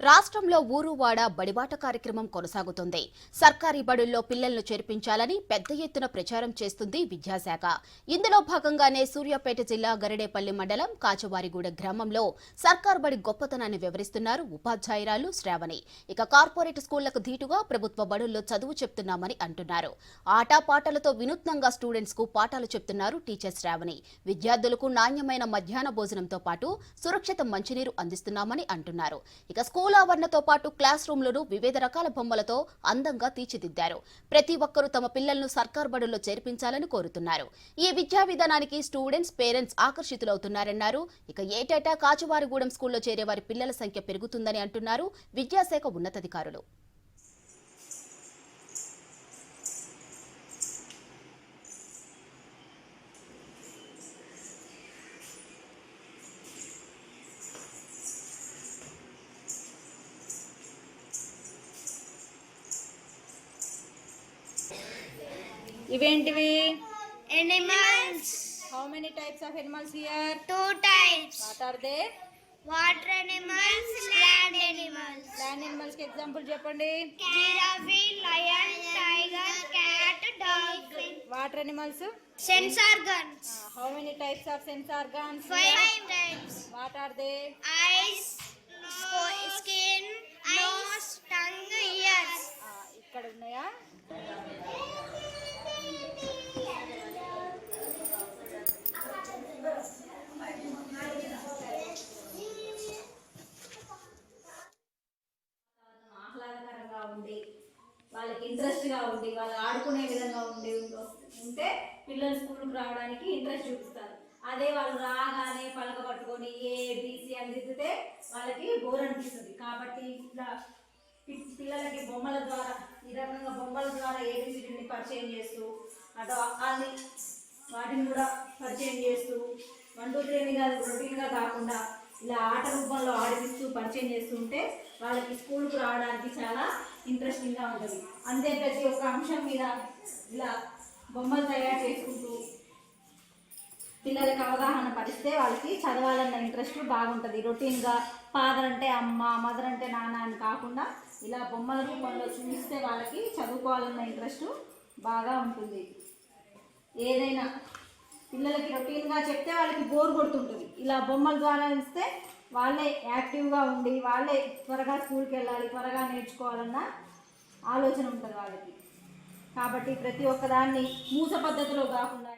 రాష్ట్రంలో ఊరువాడ బడిబాట కార్యక్రమం కొనసాగుతుంది. సర్కారీ బడుల్లో పిల్లలను చేర్పించాలని పెద్ద ఎత్తున ప్రచారం చేస్తుంది విద్యాశాఖ. ఇందులో భాగంగానే సూర్యాపేట జిల్లా గరిడేపల్లి మండలం కాచవారిగూడ గ్రామంలో సర్కార్ బడి గొప్పతనాన్ని వివరిస్తున్నారు ఉపాధ్యాయురాలు శ్రావణి. ఇక కార్పొరేట్ స్కూళ్లకు ధీటుగా ప్రభుత్వ బడుల్లో చదువు చెప్తున్నామని అంటున్నారు. ఆటపాటలతో వినూత్నంగా స్టూడెంట్స్ కు పాఠాలు చెప్తున్నారు టీచర్ శ్రావణి. విద్యార్థులకు నాణ్యమైన మధ్యాహ్న భోజనంతో పాటు సురక్షిత మంచినీరు అందిస్తున్నామని అంటున్నారు. ఇక స్కూల్ ఆవరణతో పాటు క్లాస్ రూమ్లను వివిధ రకాల బొమ్మలతో అందంగా తీర్చిదిద్దారు. ప్రతి ఒక్కరూ తమ పిల్లలను సర్కార్ బడుల్లో చేర్పించాలని కోరుతున్నారు. ఈ విద్యా విధానానికి స్టూడెంట్స్, పేరెంట్స్ ఆకర్షితులవుతున్నారన్నారు. ఇక ఏటేటా కాచువారిగూడెం స్కూల్లో చేరే వారి పిల్లల సంఖ్య పెరుగుతుందని అంటున్నారు విద్యాశాఖ ఉన్నతాధికారులు. ఇవేంటివి? Animals. How many types of animals here? 2 types. What are they? Water animals, land animals. Land animals కి ఎగ్జాంపుల్ చెప్పండి. Giraffe, lion, tiger, cat, dog. Water animals? Sense organs. How many types of sense organs? 5 types. What are they? Eyes, skin, nose, tongue, ears. ఇక్కడ ఉన్నాయా? ఆహ్లాదకరంగా ఉండి వాళ్ళకి ఇంట్రెస్ట్గా ఉండి వాళ్ళు ఆడుకునే విధంగా ఉంటే పిల్లలు స్కూల్కి రావడానికి ఇంట్రెస్ట్ చూపిస్తారు. అదే వాళ్ళు రాగానే పలక పట్టుకొని ఏబిసి అని దిద్దితే వాళ్ళకి బోర్ అనిపిస్తుంది. కాబట్టి ఇట్లా పిల్లలకి బొమ్మల ద్వారా ఈ రకంగా బొమ్మల ద్వారా ఏబిసిడిని పరిచయం చేస్తూ అటు వాళ్ళని వాటిని కూడా పరిచయం చేస్తూ 1 2 3 కాదు రొటీన్గా కాకుండా ఇలా ఆట రూపంలో ఆడిపిస్తూ పరిచయం చేస్తుంటే వాళ్ళకి స్కూల్కి రావడానికి చాలా ఇంట్రెస్టింగ్గా ఉంటుంది. అంతే ప్రతి ఒక్క అంశం మీద ఇలా బొమ్మలు తయారు చేసుకుంటూ పిల్లలకి అవగాహన పరిస్తే వాళ్ళకి చదవాలన్న ఇంట్రెస్ట్ బాగుంటుంది. రొటీన్గా ఫాదర్ అంటే అమ్మ, మదర్ అంటే నాన్న అని కాకుండా ఇలా బొమ్మల రూపంలో చూపిస్తే వాళ్ళకి చదువుకోవాలన్న ఇంట్రెస్ట్ బాగా ఉంటుంది. ఏదైనా పిల్లలకి రొటీన్గా చెప్తే వాళ్ళకి బోర్ కొడుతుంటుంది. ఇలా బొమ్మల ద్వారా ఇస్తే వాళ్ళే యాక్టివ్గా ఉండి వాళ్ళే త్వరగా స్కూల్కి వెళ్ళాలి, త్వరగా నేర్చుకోవాలన్న ఆలోచన ఉంటుంది వాళ్ళకి. కాబట్టి ప్రతి ఒక్కదాన్ని మూస పద్ధతిలో కాకుండా